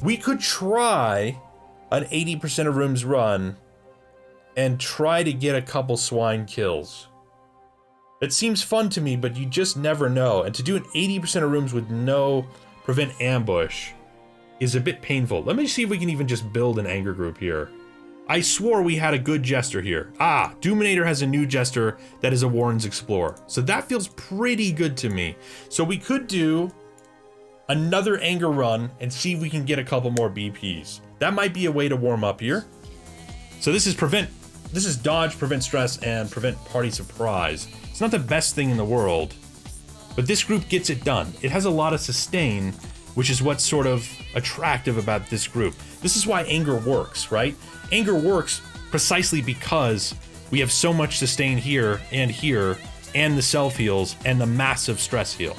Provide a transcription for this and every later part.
We could try an 80% of rooms run and try to get a couple swine kills. It seems fun to me, but you just never know. And to do an 80% of rooms with no prevent ambush is a bit painful. Let me see if we can even just build an anger group here. I swore we had a good jester here. Ah, Doominator has a new jester that is a Warren's Explorer. So that feels pretty good to me. So we could do another anger run and see if we can get a couple more BPs. That might be a way to warm up here. So this is dodge, prevent stress, and prevent party surprise. It's not the best thing in the world, but this group gets it done. It has a lot of sustain, which is what's sort of attractive about this group. This is why anger works, right? Anger works precisely because we have so much sustain here, and the self heals, and the massive stress heal.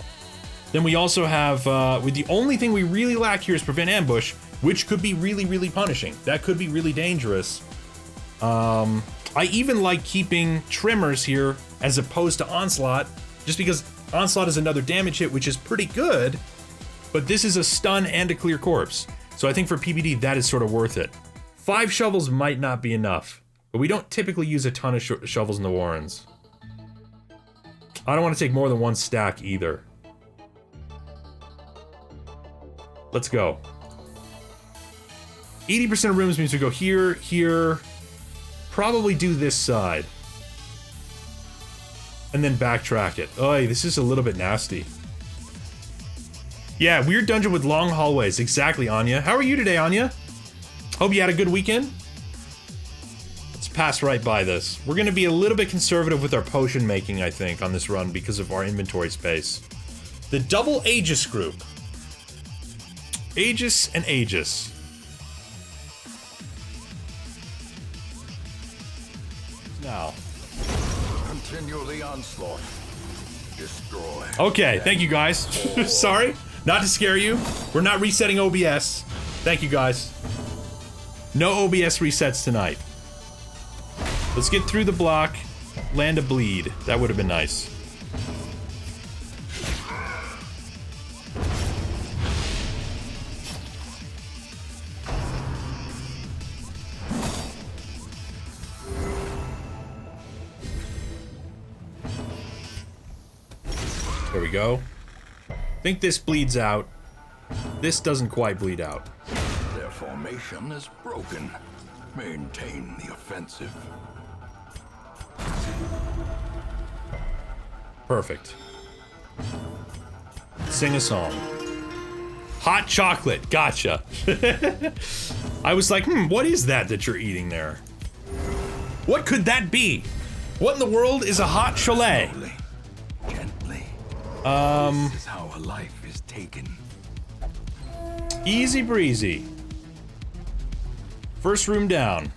Then we also have, with the only thing we really lack here is prevent ambush, which could be really, really punishing. That could be really dangerous. I even like keeping Tremors here as opposed to Onslaught, just because Onslaught is another damage hit, which is pretty good, but this is a stun and a clear corpse. So I think for PvD, that is sort of worth it. 5 shovels might not be enough, but we don't typically use a ton of shovels in the Warrens. I don't want to take more than 1 stack either. Let's go. 80% of rooms means we go here, here, probably do this side. And then backtrack it. Oh, this is a little bit nasty. Yeah, weird dungeon with long hallways. Exactly, Anya. How are you today, Anya? Hope you had a good weekend. Let's pass right by this. We're gonna be a little bit conservative with our potion making, I think, on this run because of our inventory space. The double Aegis group. Aegis and Aegis. Now. Continue the onslaught. Destroy. Okay, thank you guys. Sorry, not to scare you. We're not resetting OBS. Thank you guys. No OBS resets tonight. Let's get through the block. Land a bleed. That would have been nice. There we go. I think this bleeds out. This doesn't quite bleed out. Their formation is broken. Maintain the offensive. Perfect. Sing a song. Hot chocolate. Gotcha. I was like, what is that you're eating there? What could that be? What in the world is a hot chalet? Gently. This is how a life is taken. Easy breezy. First room down.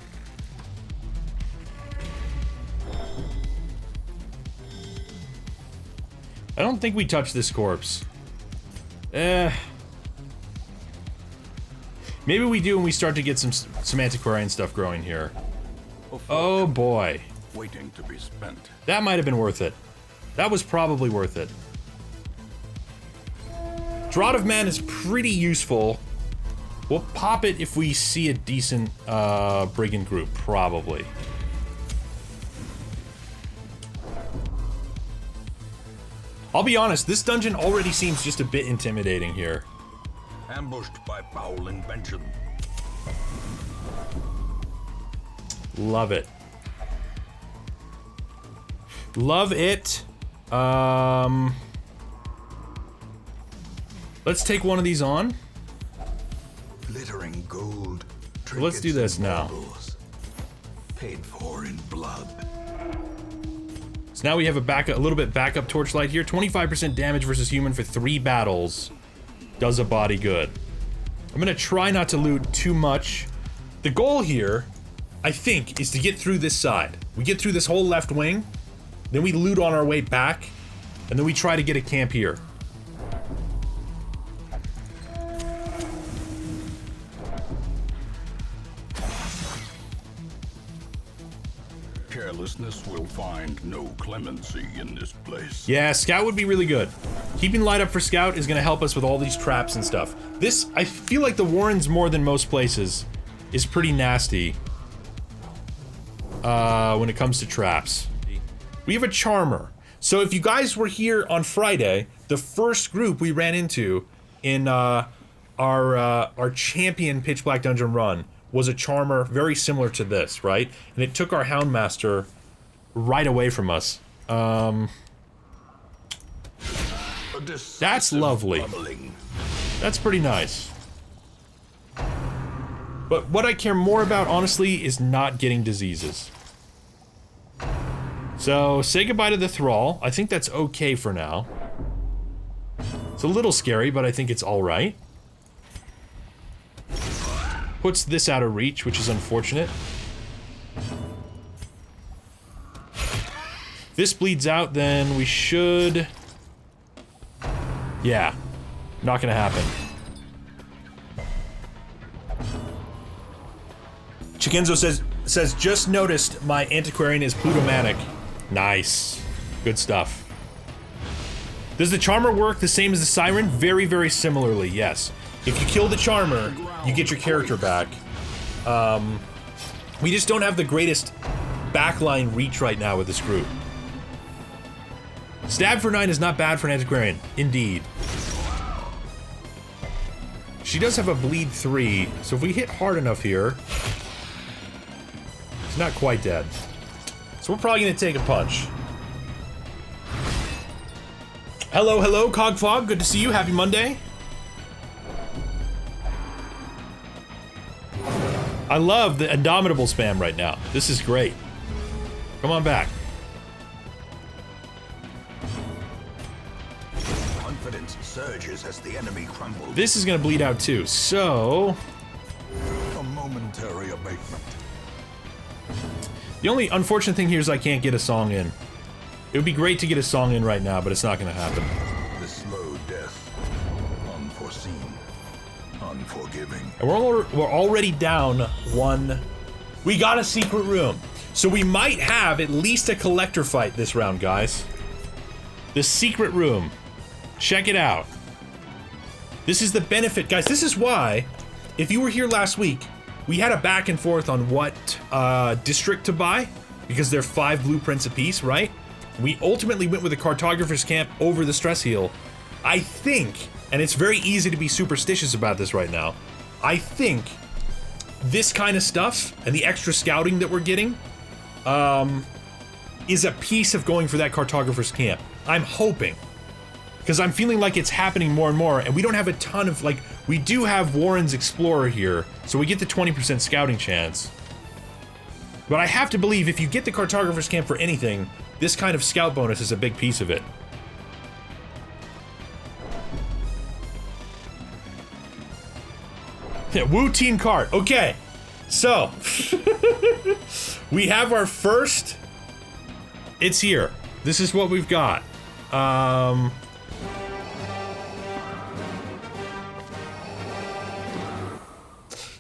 I don't think we touched this corpse. Maybe we do when we start to get some antiquarian stuff growing here. Oh boy. Waiting to be spent. That might have been worth it. That was probably worth it. Draught of Man is pretty useful. We'll pop it if we see a decent brigand group, probably. I'll be honest, this dungeon already seems just a bit intimidating here. Ambushed by foul invention. Love it. Love it. Let's take one of these on. Glittering gold. Let's do this now. Paid for in blood. So now we have a little bit backup torchlight here. 25% damage versus human for 3 battles. Does a body good. I'm gonna try not to loot too much. The goal here, I think, is to get through this side. We get through this whole left wing, then we loot on our way back, and then we try to get a camp here. Carelessness will find no clemency in this place. Yeah, Scout would be really good. Keeping light up for Scout is gonna help us with all these traps and stuff. This, I feel like the Warrens, more than most places, is pretty nasty. When it comes to traps. We have a Charmer. So if you guys were here on Friday, the first group we ran into in our champion Pitch Black Dungeon run was a Charmer very similar to this, right? And it took our Houndmaster right away from us. That's lovely. That's pretty nice. But what I care more about, honestly, is not getting diseases. So, say goodbye to the Thrall. I think that's okay for now. It's a little scary, but I think it's alright. Puts this out of reach, which is unfortunate. If this bleeds out, then we should... Yeah. Not gonna happen. Chikenzo says, just noticed my antiquarian is Plutomanic. Nice. Good stuff. Does the Charmer work the same as the Siren? Very, very similarly, yes. If you kill the Charmer, you get your character back. We just don't have the greatest backline reach right now with this group. Stab for 9 is not bad for an antiquarian. Indeed. She does have a bleed 3, so if we hit hard enough here... She's not quite dead. So we're probably gonna take a punch. Hello, hello, Cogfog. Good to see you. Happy Monday. I love the Indomitable spam right now. This is great. Come on back. Confidence surges as the enemy crumbles. This is gonna bleed out too, so... A momentary abatement. The only unfortunate thing here is I can't get a song in. It would be great to get a song in right now, but it's not gonna happen. The slow death. Unforeseen. Unforgiving. And we're already down 1. We got a secret room. So we might have at least a collector fight this round, guys. The secret room. Check it out. This is the benefit, guys. This is why, if you were here last week, we had a back and forth on what district to buy, because they're 5 blueprints apiece, right? We ultimately went with the Cartographer's Camp over the Stress Heal. I think, and it's very easy to be superstitious about this right now, I think this kind of stuff, and the extra scouting that we're getting, is a piece of going for that Cartographer's Camp. I'm hoping. Because I'm feeling like it's happening more and more, and we don't have a ton of, like, we do have Warren's Explorer here, so we get the 20% scouting chance. But I have to believe if you get the Cartographer's Camp for anything, this kind of scout bonus is a big piece of it. Yeah, woo Team Cart. Okay, so we have our first. It's here. This is what we've got.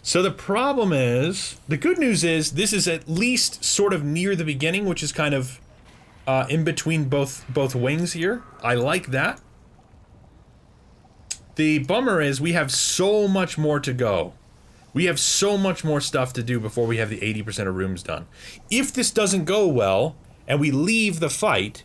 So the problem is, the good news is this is at least sort of near the beginning, which is kind of in between both wings here. I like that. The bummer is we have so much more to go. We have so much more stuff to do before we have the 80% of rooms done. If this doesn't go well, and we leave the fight,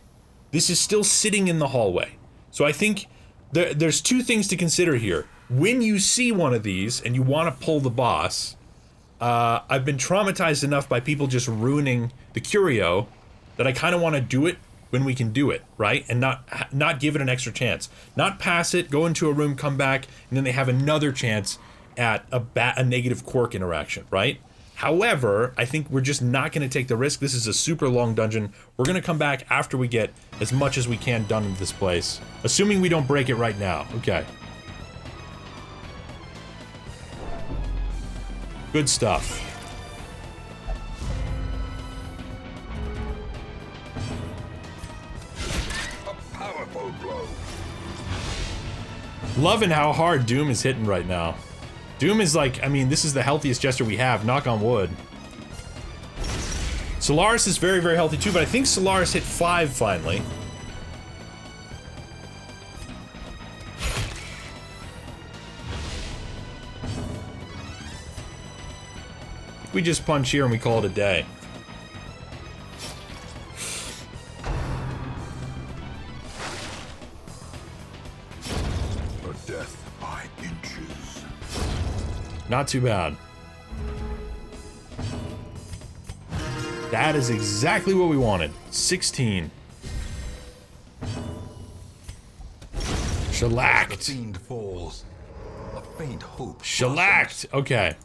this is still sitting in the hallway. So I think there's 2 things to consider here. When you see one of these, and you want to pull the boss, I've been traumatized enough by people just ruining the Curio, that I kind of want to do it when we can do it, right? And not give it an extra chance. Not pass it, go into a room, come back, and then they have another chance at a negative quirk interaction, right? However, I think we're just not going to take the risk. This is a super long dungeon. We're going to come back after we get as much as we can done in this place. Assuming we don't break it right now. Okay. Good stuff. A powerful blow. Loving how hard Doom is hitting right now. Doom is like, I mean, this is the healthiest Jester we have, knock on wood. Solaris is very, very healthy too, but I think Solaris hit 5 finally. We just punch here and we call it a day. A death by inches. Not too bad. That is exactly what we wanted. 16. Shellacked. The fiend falls. A faint hope. Shellacked. Okay.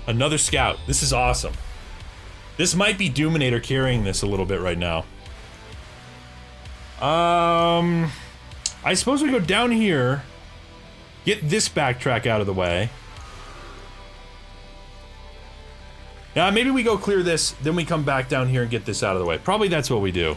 Another scout. This is awesome. This might be Doominator carrying this a little bit right now. I suppose we go down here. Get this backtrack out of the way. Now, maybe we go clear this, then we come back down here and get this out of the way. Probably that's what we do.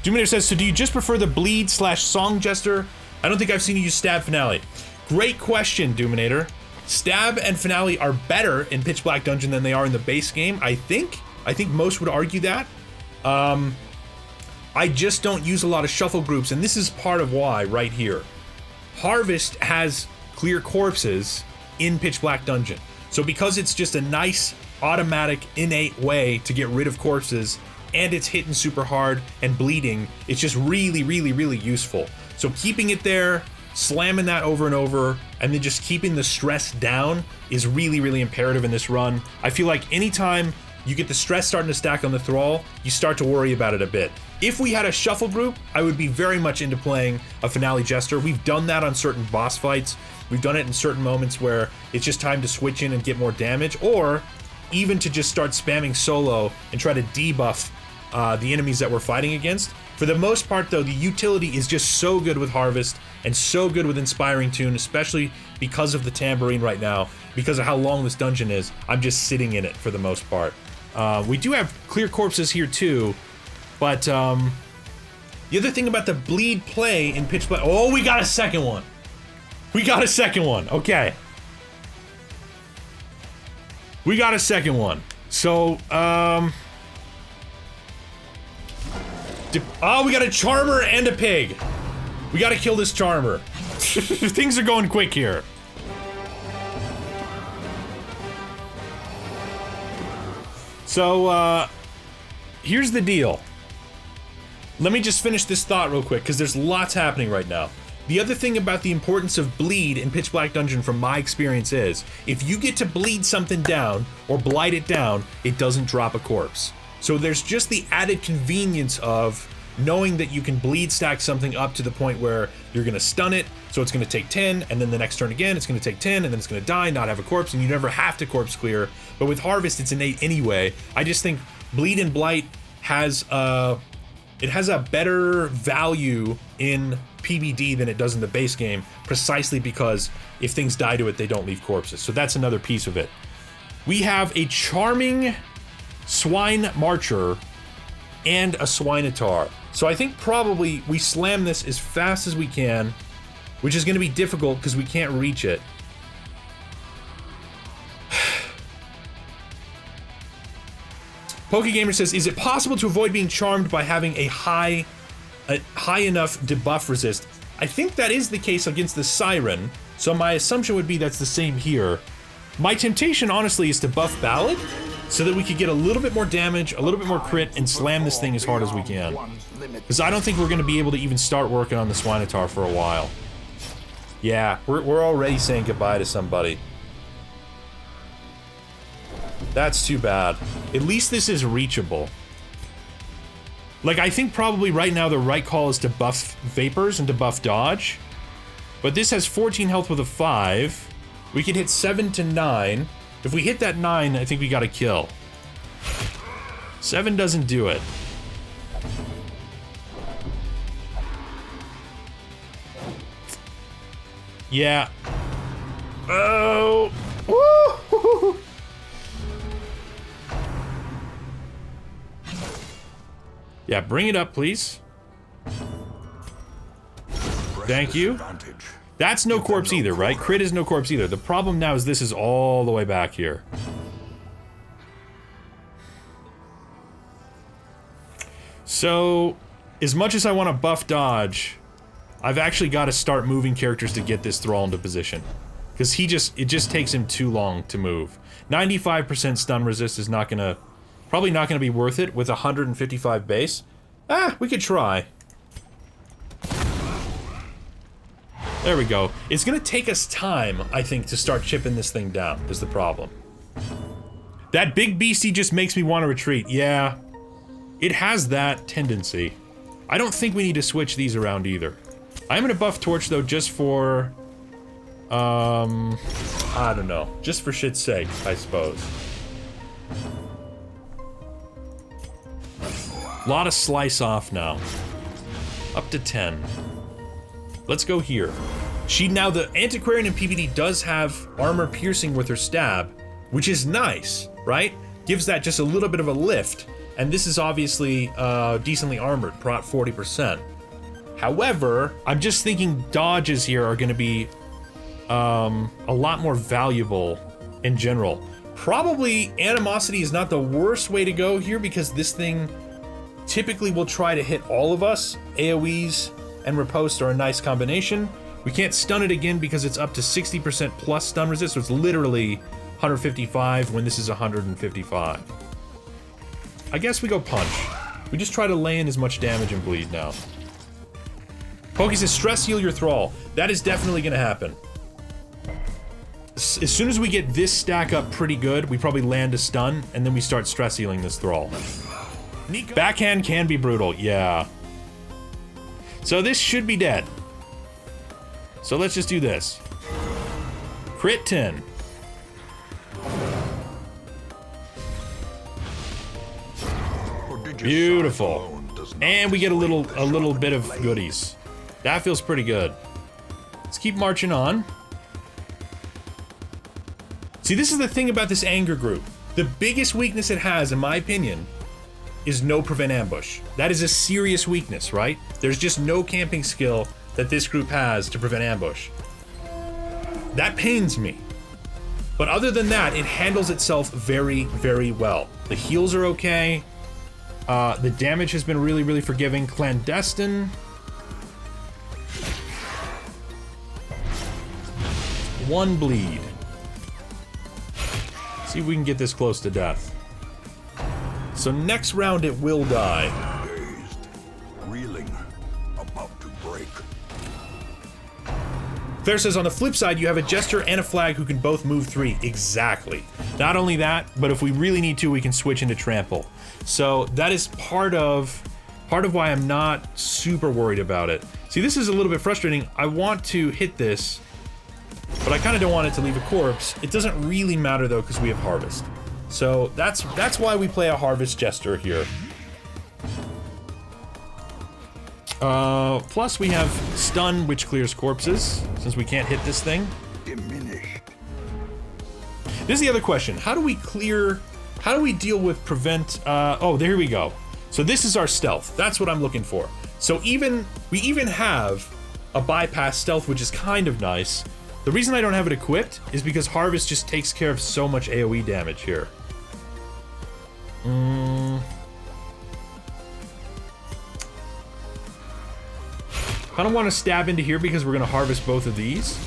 Doominator says, so do you just prefer the bleed / song jester? I don't think I've seen you use stab finale. Great question, Doominator. Stab and finale are better in Pitch Black Dungeon than they are in the base game, I think. I think most would argue that. I just don't use a lot of shuffle groups, and this is part of why right here. Harvest has clear corpses in Pitch Black Dungeon. So because it's just a nice, automatic, innate way to get rid of corpses, and it's hitting super hard and bleeding, it's just really, really, really useful. So keeping it there, slamming that over and over, and then just keeping the stress down is really, really imperative in this run. I feel like anytime you get the stress starting to stack on the Thrall, you start to worry about it a bit. If we had a shuffle group, I would be very much into playing a Finale Jester. We've done that on certain boss fights. We've done it in certain moments where it's just time to switch in and get more damage, or even to just start spamming solo and try to debuff the enemies that we're fighting against. For the most part, though, the utility is just so good with Harvest and so good with Inspiring Tune, especially because of the tambourine right now, because of how long this dungeon is. I'm just sitting in it for the most part. We do have clear corpses here too, but the other thing about the bleed play in Pitch Black... Oh, we got a second one! We got a second one, okay. We got a second one. So, oh, we got a Charmer and a Pig. We gotta kill this Charmer. Things are going quick here. So, here's the deal. Let me just finish this thought real quick, because there's lots happening right now. The other thing about the importance of bleed in Pitch Black Dungeon from my experience is, if you get to bleed something down, or blight it down, it doesn't drop a corpse. So there's just the added convenience of knowing that you can bleed stack something up to the point where you're gonna stun it, so it's gonna take 10, and then the next turn again, it's gonna take 10, and then it's gonna die, not have a corpse, and you never have to corpse clear. But with Harvest, it's innate anyway. I just think bleed and blight has a better value in PBD than it does in the base game, precisely because if things die to it, they don't leave corpses. So that's another piece of it. We have a charming Swine Marcher and a Swinatar. So I think probably we slam this as fast as we can, which is going to be difficult because we can't reach it. PokeGamer says, is it possible to avoid being charmed by having a high enough debuff resist? I think that is the case against the Siren, so my assumption would be that's the same here. My temptation, honestly, is to buff Ballad, so that we could get a little bit more damage, a little bit more crit, and slam this thing as hard as we can. Because I don't think we're going to be able to even start working on the Swinatar for a while. Yeah, we're already saying goodbye to somebody. That's too bad. At least this is reachable. Like, I think probably right now the right call is to buff Vapors and to buff Dodge. But this has 14 health with a 5. We could hit 7 to 9. If we hit that 9, I think we gotta kill. 7 doesn't do it. Yeah. Oh! Woo! Yeah, bring it up, please. Thank you. That's no corpse either, right? Crit is no corpse either. The problem now is this is all the way back here. So, as much as I want to buff dodge, I've actually got to start moving characters to get this Thrall into position. Because it just takes him too long to move. 95% stun resist is not gonna, probably not gonna be worth it with 155 base. Ah, we could try. There we go. It's gonna take us time, I think, to start chipping this thing down, is the problem. That big beastie just makes me want to retreat. Yeah, it has that tendency. I don't think we need to switch these around either. I'm gonna buff Torch, though, just for... I don't know. Just for shit's sake, I suppose. Lot of slice off now. Up to 10. Let's go here. Now the Antiquarian in PvD does have armor piercing with her stab, which is nice, right? Gives that just a little bit of a lift. And this is obviously decently armored, prot 40%. However, I'm just thinking dodges here are going to be a lot more valuable in general. Probably Animosity is not the worst way to go here because this thing typically will try to hit all of us. AoEs and riposte are a nice combination. We can't stun it again because it's up to 60% plus stun resist, so it's literally 155 when this is 155. I guess we go punch. We just try to lay in as much damage and bleed now. Pokey says, stress heal your Thrall. That is definitely gonna happen. As soon as we get this stack up pretty good, we probably land a stun, and then we start stress healing this Thrall. Backhand can be brutal, yeah. So this should be dead. So let's just do this. Crit 10. Beautiful. And we get a little bit of goodies. That feels pretty good. Let's keep marching on. See, this is the thing about this anger group. The biggest weakness it has, in my opinion, is no prevent ambush. That is a serious weakness, right? There's just no camping skill that this group has to prevent ambush. That pains me. But other than that, it handles itself very, very well. The heals are okay. The damage has been really, really forgiving. Clandestine. One bleed. See if we can get this close to death. So next round it will die. Dazed, reeling, about to break. Fair says, on the flip side, you have a Jester and a Flag who can both move 3. Exactly. Not only that, but if we really need to, we can switch into Trample. So that is part of why I'm not super worried about it. See, this is a little bit frustrating. I want to hit this, but I kind of don't want it to leave a corpse. It doesn't really matter though, because we have Harvest. So that's why we play a Harvest Jester here. Plus we have Stun, which clears corpses, since we can't hit this thing. Diminished. This is the other question. How do we deal with prevent, oh, there we go. So this is our stealth. That's what I'm looking for. So we even have a bypass stealth, which is kind of nice. The reason I don't have it equipped is because Harvest just takes care of so much AoE damage here. I don't want to stab into here because we're going to harvest both of these.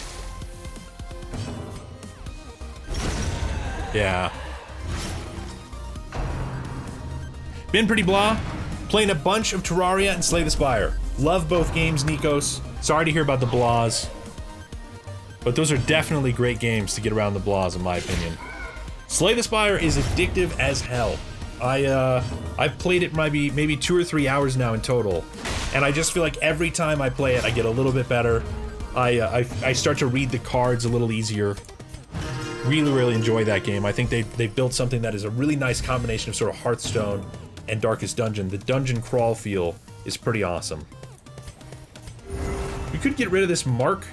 Yeah. Been pretty blah. Playing a bunch of Terraria and Slay the Spire. Love both games, Nikos. Sorry to hear about the blahs. But those are definitely great games to get around the blahs, in my opinion. Slay the Spire is addictive as hell. I've played it maybe 2 or 3 hours now in total, and I just feel like every time I play it, I get a little bit better. I start to read the cards a little easier. Really, really enjoy that game. I think they built something that is a really nice combination of sort of Hearthstone and Darkest Dungeon. The dungeon crawl feel is pretty awesome. We could get rid of this Mark.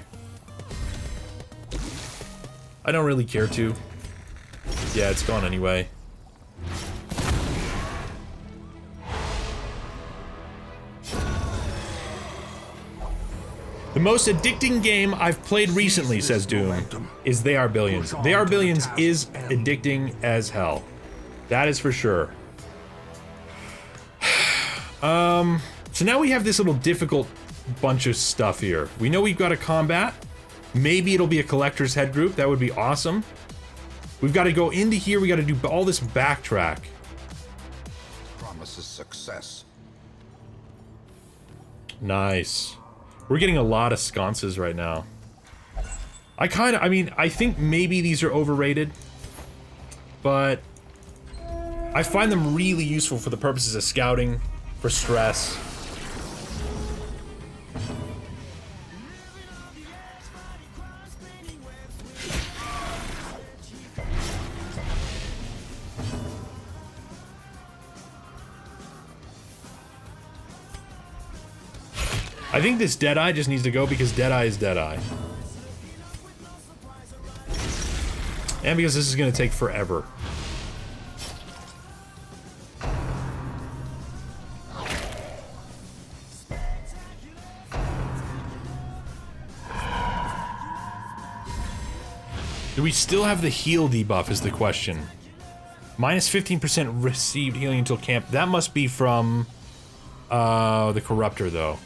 I don't really care to. Yeah, it's gone anyway. The most addicting game I've played recently, says Doom, is They Are Billions. They Are Billions is addicting as hell. That is for sure. So now we have this little difficult bunch of stuff here. We know we've got a combat. Maybe it'll be a collector's head group. That would be awesome. We've got to go into here. We got to do all this backtrack. Promises success. Nice. We're getting a lot of sconces right now. I mean, I think maybe these are overrated, but I find them really useful for the purposes of scouting, for stress. I think this Deadeye just needs to go because Deadeye is Deadeye. And because this is going to take forever. Do we still have the heal debuff is the question. Minus 15% received healing until camp. That must be from the Corruptor though.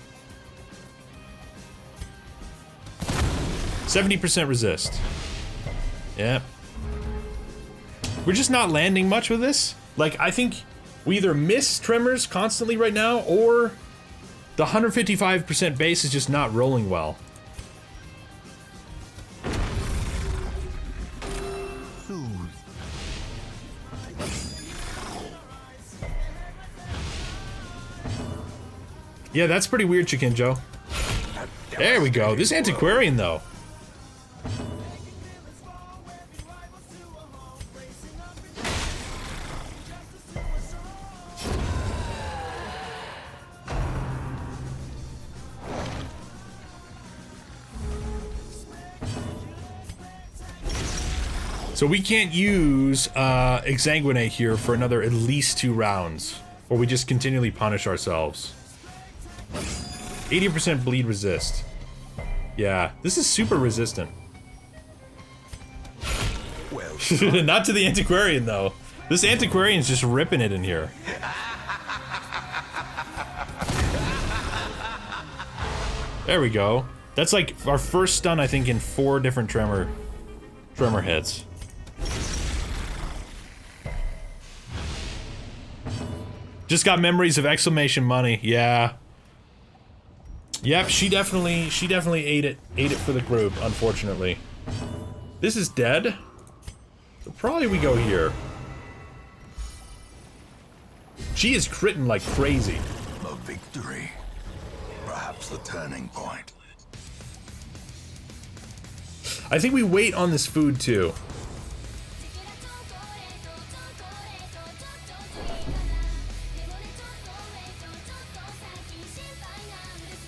70% resist. Yep. We're just not landing much with this. Like, I think we either miss tremors constantly right now, or the 155% base is just not rolling well. Yeah, that's pretty weird, Chikinjo. There we go. This Antiquarian, though. So we can't use Exsanguinate here for another at least 2 rounds, or we just continually punish ourselves. 80% bleed resist. Yeah, this is super resistant. Well, not to the Antiquarian though. This Antiquarian's just ripping it in here. There we go. That's like our first stun, I think, in 4 different tremor hits. Just got memories of exclamation money. Yeah. Yep, she definitely ate it for the group, unfortunately. This is dead. So probably we go here. She is critting like crazy. a victory. Perhaps the turning point. I think we wait on this food too.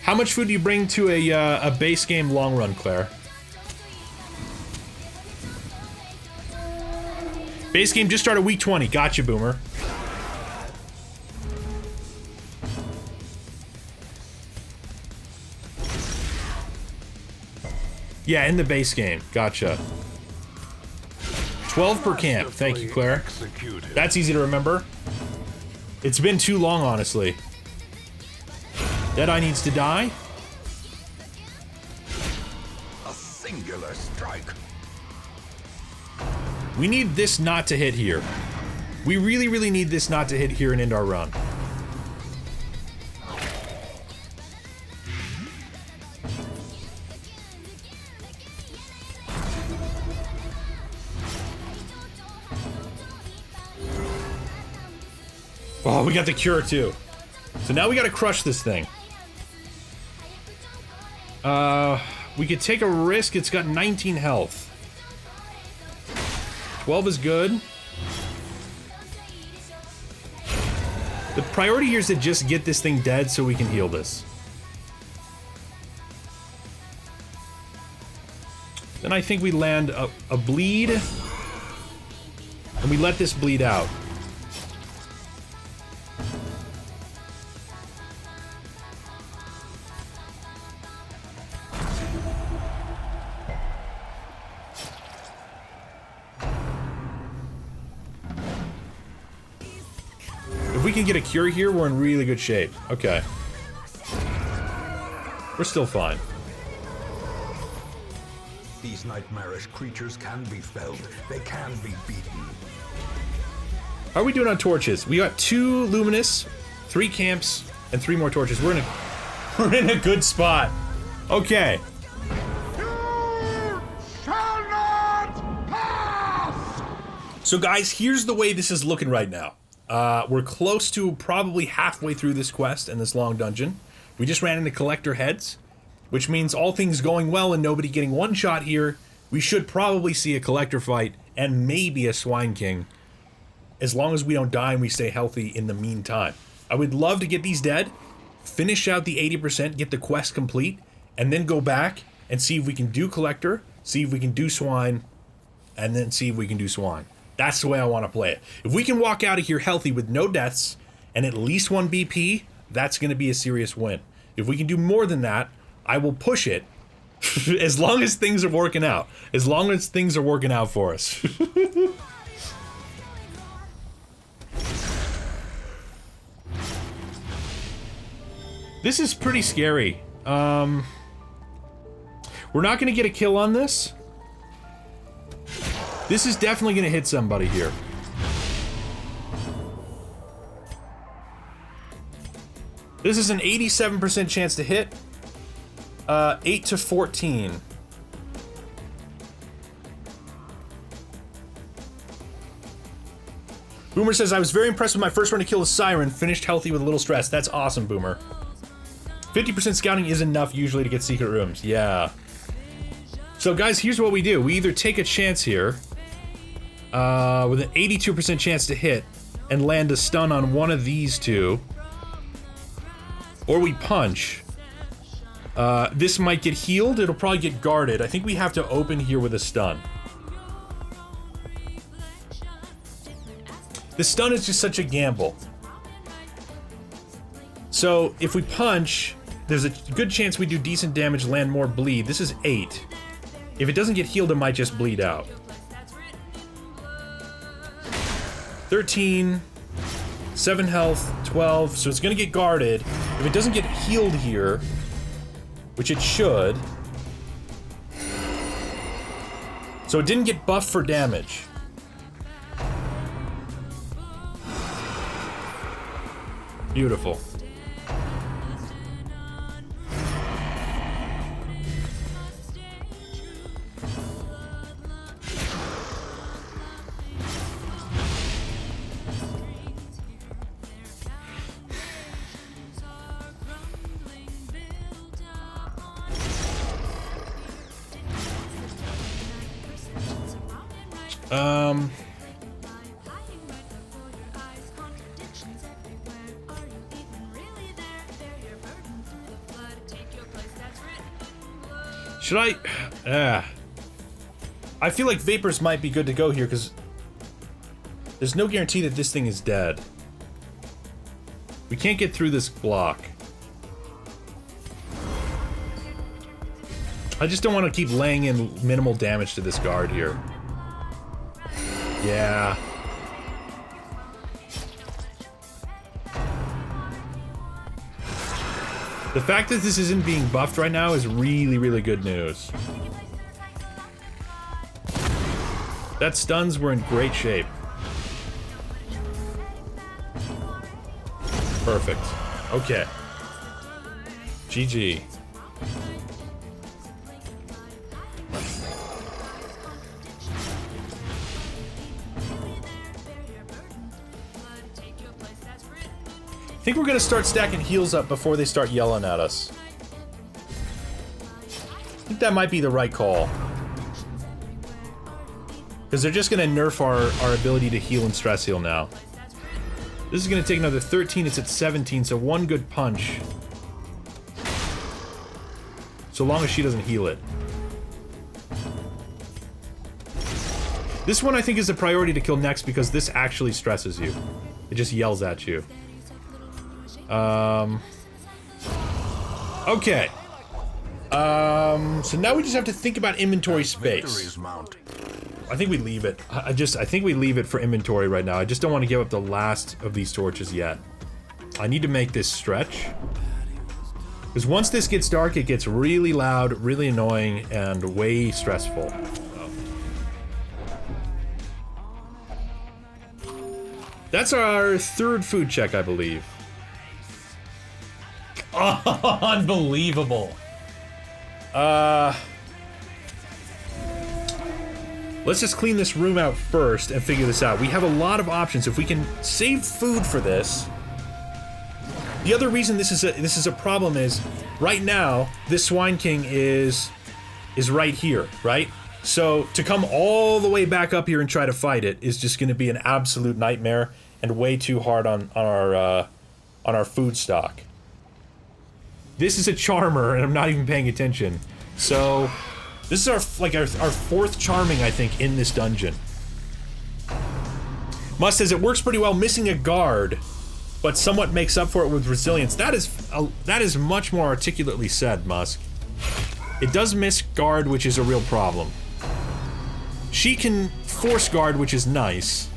How much food do you bring to a base game long run, Claire? Base game just started week 20. Gotcha, Boomer. Yeah, in the base game. Gotcha. 12 per camp. Thank you, Claire. That's easy to remember. It's been too long, honestly. Deadeye needs to die. A singular strike. We need this not to hit here. We really, really need this not to hit here and end our run. Oh, we got the cure too. So now we gotta crush this thing. We could take a risk. It's got 19 health. 12 is good. The priority here is to just get this thing dead so we can heal this. Then I think we land a bleed. And we let this bleed out. we can get a cure here, we're in really good shape. Okay. We're still fine. These nightmarish creatures can be felled. They can be beaten. How are we doing on torches? We got 2 luminous, 3 camps, and 3 more torches. We're in a good spot. Okay. You shall not pass! So guys, here's the way this is looking right now. We're close to probably halfway through this quest and this long dungeon. We just ran into collector heads, which means all things going well and nobody getting one shot here, we should probably see a collector fight and maybe a Swine King, as long as we don't die and we stay healthy in the meantime. I would love to get these dead, finish out the 80%, get the quest complete, and then go back and see if we can do collector, see if we can do swine, and then see if we can do swine. That's the way I want to play it. If we can walk out of here healthy with no deaths and at least 1 BP, that's going to be a serious win. If we can do more than that, I will push it as long as things are working out. As long as things are working out for us. This is pretty scary. We're not going to get a kill on this. This is definitely going to hit somebody here. This is an 87% chance to hit. 8 to 14. Boomer says, I was very impressed with my first run to kill a siren. Finished healthy with a little stress. That's awesome, Boomer. 50% scouting is enough usually to get secret rooms. Yeah. So guys, here's what we do. We either take a chance here with an 82% chance to hit and land a stun on one of these 2, or we punch. This might get healed. It'll probably get guarded. I think we have to open here with a stun. The stun is just such a gamble. So if we punch, there's a good chance we do decent damage, land more bleed. This is 8. If it doesn't get healed, it might just bleed out. 13, 7 health, 12, so it's gonna get guarded. If it doesn't get healed here, which it should. So it didn't get buffed for damage. Beautiful. Should I? I feel like Vapors might be good to go here, because there's no guarantee that this thing is dead. We can't get through this block. I just don't want to keep laying in minimal damage to this guard here. Yeah. The fact that this isn't being buffed right now is really, really good news. That stuns, we're in great shape. Perfect. Okay. GG. I think we're gonna start stacking heals up before they start yelling at us. I think that might be the right call. Because they're just gonna nerf our ability to heal and stress heal now. This is gonna take another 13, it's at 17, so 1 good punch. So long as she doesn't heal it. This one I think is a priority to kill next because this actually stresses you. It just yells at you. Okay. So now we just have to think about inventory space. Victory's mount. I think we leave it. I think we leave it for inventory right now. I just don't want to give up the last of these torches yet. I need to make this stretch. Because once this gets dark, it gets really loud, really annoying, and way stressful. That's our third food check, I believe. Oh, unbelievable. Let's just clean this room out first and figure this out. We have a lot of options. If we can save food for this. The other reason this is a problem is right now this Swine King is right here, right? So to come all the way back up here and try to fight it is just going to be an absolute nightmare and way too hard on our food stock. This is a charmer and I'm not even paying attention. So this is our fourth charming, I think, in this dungeon. Must says it works pretty well missing a guard, but somewhat makes up for it with resilience. That is much more articulately said, Musk. It does miss guard, which is a real problem. She can force guard, which is nice.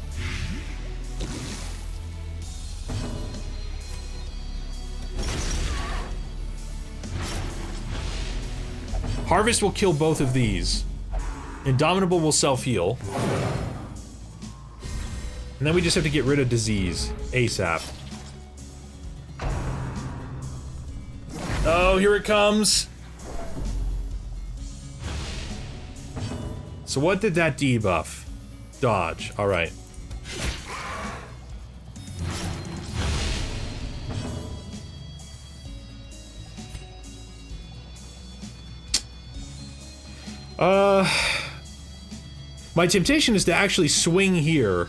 Harvest will kill both of these. Indomitable will self-heal. And then we just have to get rid of disease ASAP. Oh, here it comes. So what did that debuff? Dodge. All right. My temptation is to actually swing here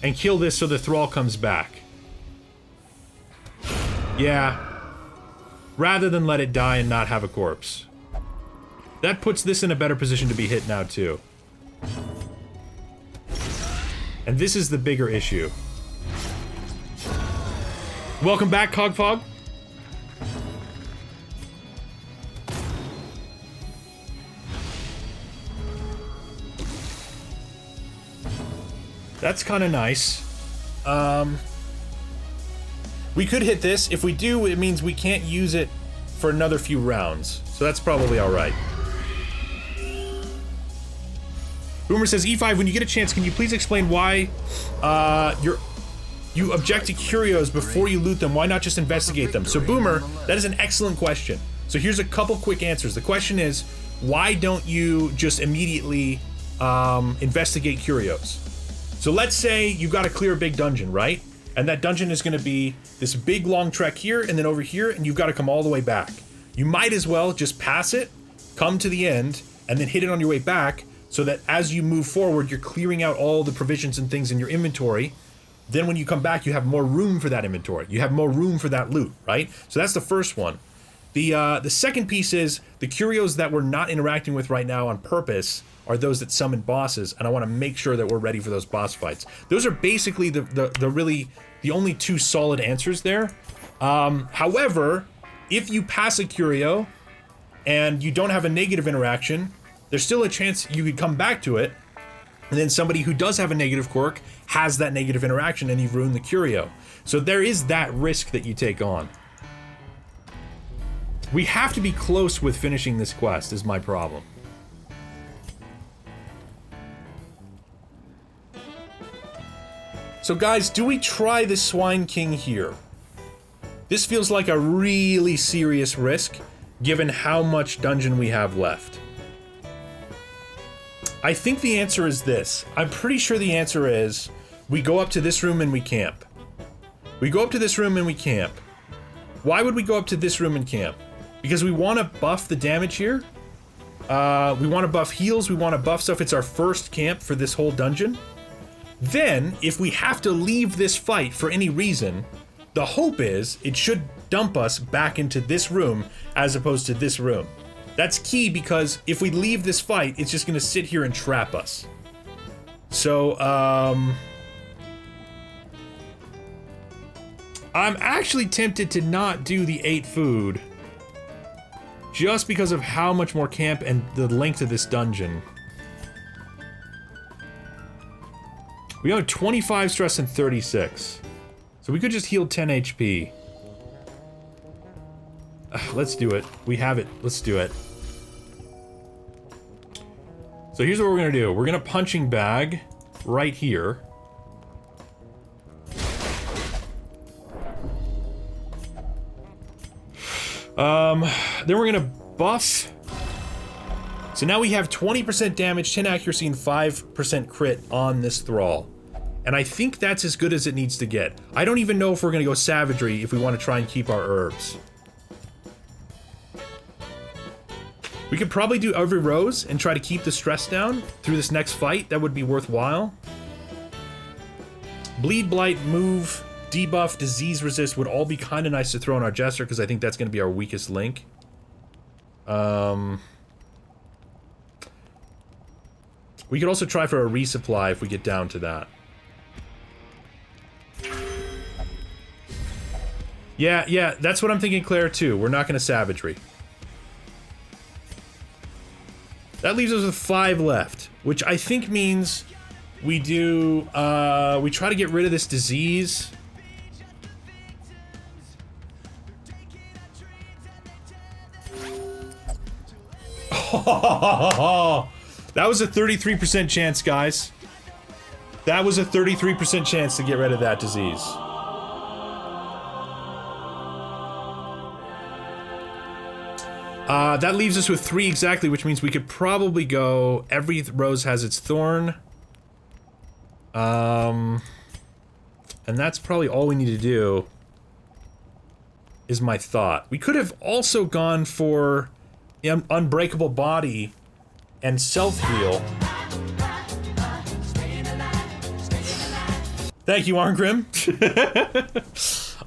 and kill this so the thrall comes back. Yeah. Rather than let it die and not have a corpse. That puts this in a better position to be hit now, too. And this is the bigger issue. Welcome back, Cogfog. That's kind of nice. We could hit this. If we do, it means we can't use it for another few rounds. So that's probably alright. Boomer says, E5, when you get a chance, can you please explain why you object to curios before you loot them? Why not just investigate them? So Boomer, that is an excellent question. So here's a couple quick answers. The question is, why don't you just immediately investigate curios? So let's say you've got to clear a big dungeon, right? And that dungeon is going to be this big long trek here and then over here, and you've got to come all the way back. You might as well just pass it, come to the end, and then hit it on your way back, so that as you move forward, you're clearing out all the provisions and things in your inventory. Then when you come back, you have more room for that inventory. You have more room for that loot, right? So that's the first one. The second piece is the curios that we're not interacting with right now on purpose are those that summon bosses, and I want to make sure that we're ready for those boss fights. Those are basically the only two solid answers there. However, if you pass a curio and you don't have a negative interaction, there's still a chance you could come back to it, and then somebody who does have a negative quirk has that negative interaction and you've ruined the curio. So there is that risk that you take on. We have to be close with finishing this quest is my problem. So guys, do we try the Swine King here? This feels like a really serious risk, given how much dungeon we have left. I think the answer is this. I'm pretty sure the answer is, we go up to this room and we camp. We go up to this room and we camp. Why would we go up to this room and camp? Because we want to buff the damage here. We want to buff heals, we want to buff stuff. It's our first camp for this whole dungeon. Then, if we have to leave this fight for any reason, the hope is it should dump us back into this room as opposed to this room. That's key because if we leave this fight, it's just going to sit here and trap us. So, I'm actually tempted to not do the 8 food. just because of how much more camp and the length of this dungeon. We have 25 stress and 36. So we could just heal 10 HP. Let's do it. We have it. Let's do it. So here's what we're gonna do. We're gonna punching bag right here. Then we're gonna buff. So now we have 20% damage, 10 accuracy, and 5% crit on this thrall. And I think that's as good as it needs to get. I don't even know if we're gonna go savagery if we want to try and keep our herbs. We could probably do every rose and try to keep the stress down through this next fight. That would be worthwhile. Bleed, blight, move, debuff, disease resist would all be kind of nice to throw on our jester because I think that's going to be our weakest link. We could also try for a resupply if we get down to that. Yeah, that's what I'm thinking, Claire, too. We're not going to savagery. That leaves us with 5 left, which I think means we do, we try to get rid of this disease. That was a 33% chance, guys. That was a 33% chance to get rid of that disease. That leaves us with 3 exactly, which means we could probably go, every rose has its thorn. And that's probably all we need to do, is my thought. We could have also gone for Unbreakable Body and self-heal. Thank you, Arngrim.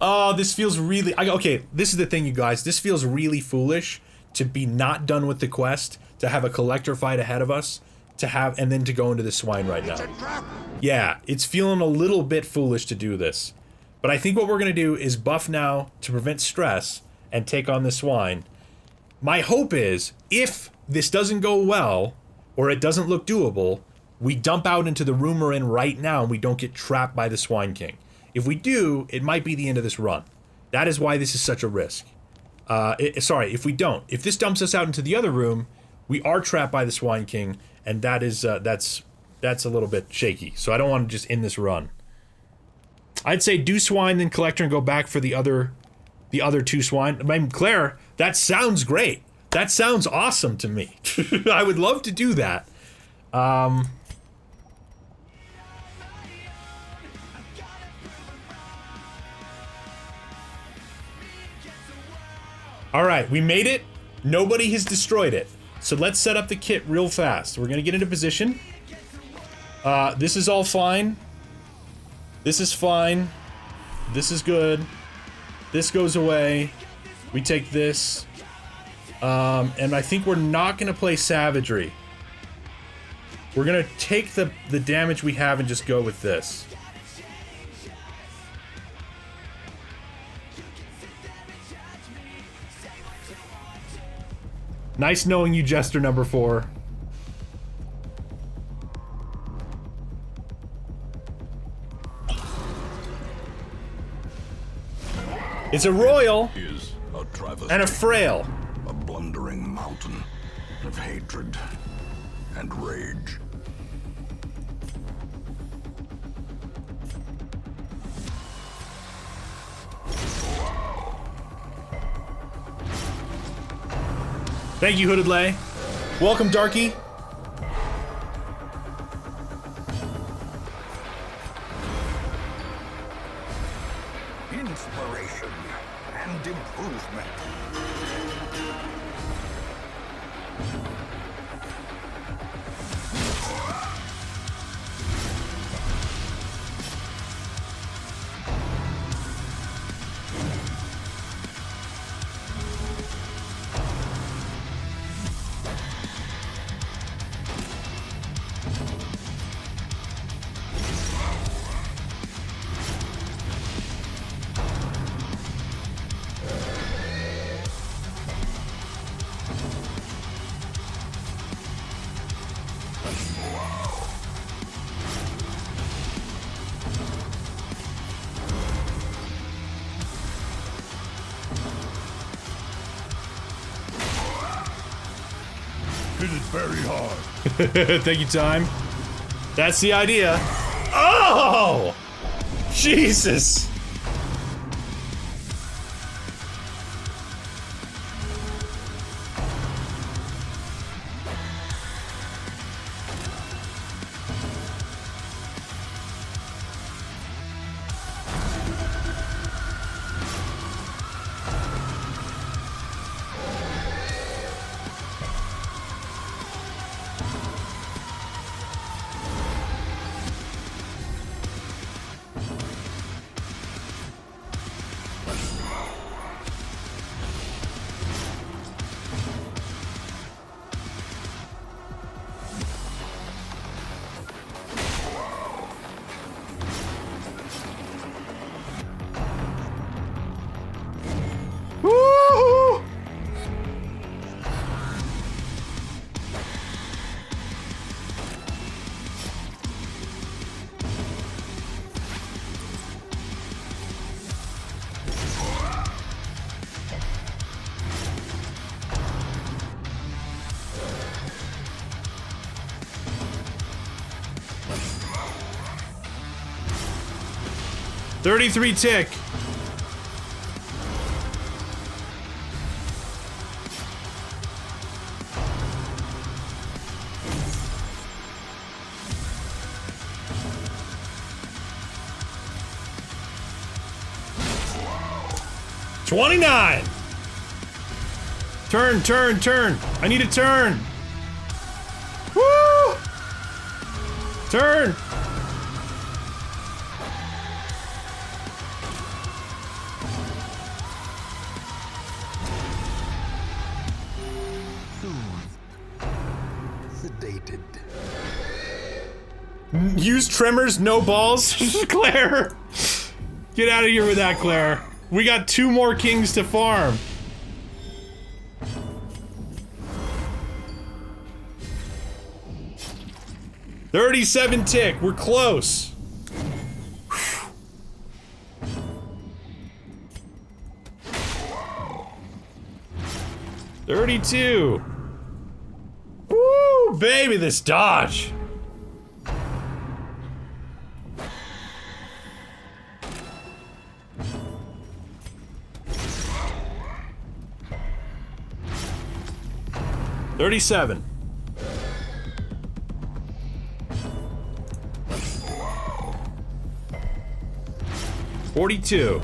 Oh, this feels really... okay, this is the thing, you guys. This feels really foolish to be not done with the quest, to have a collector fight ahead of us, and then to go into the swine right now. Yeah, it's feeling a little bit foolish to do this. But I think what we're going to do is buff now to prevent stress and take on the swine. My hope is, if this doesn't go well, or it doesn't look doable, we dump out into the room we're in right now and we don't get trapped by the Swine King. If we do, it might be the end of this run. That is why this is such a risk. Sorry, if we don't. If this dumps us out into the other room, we are trapped by the Swine King, and that is, that's a little bit shaky. So I don't want to just end this run. I'd say do swine, then collector, and go back for the other 2 swine. I mean, Claire, that sounds great. That sounds awesome to me. I would love to do that. Alright, we made it. Nobody has destroyed it. So let's set up the kit real fast. We're gonna get into position. This is all fine. This is fine. This is good. This goes away. We take this. And I think we're not gonna play savagery. We're gonna take the damage we have and just go with this. Nice knowing you, Jester number 4. It's a royal and a frail. A blundering mountain of hatred and rage. Thank you, Hooded Lay. Welcome, Darky. Inspiration and improvement. Hit it very hard. Thank you, Time. That's the idea. Oh! Jesus! Woo! 33 tick. $29. Turn, turn, turn. I need a turn. Woo! Turn. Sedated. Use tremors, no balls. Claire. Get out of here with that, Claire. We got 2 more kings to farm. $37 tick. We're close. $32. Woo, baby, this dodge. $37. $42.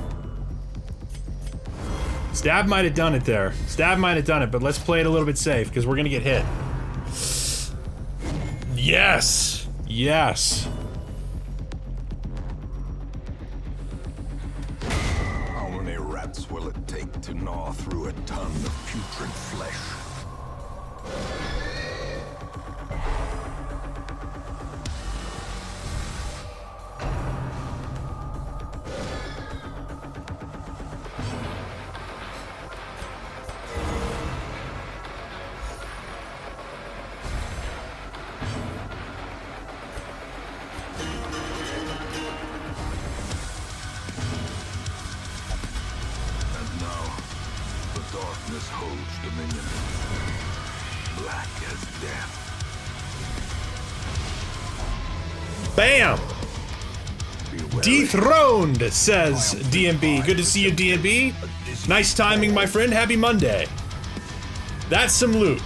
Stab might have done it there. Stab might have done it, but let's play it a little bit safe, because we're gonna get hit. Yes! Yes. How many rats will it take to gnaw through a ton of putrid flesh? Darkness holds dominion. Black as death. Bam! Dethroned, says DMB. Good to see you, DMB. Nice timing, my friend. Happy Monday. That's some loot.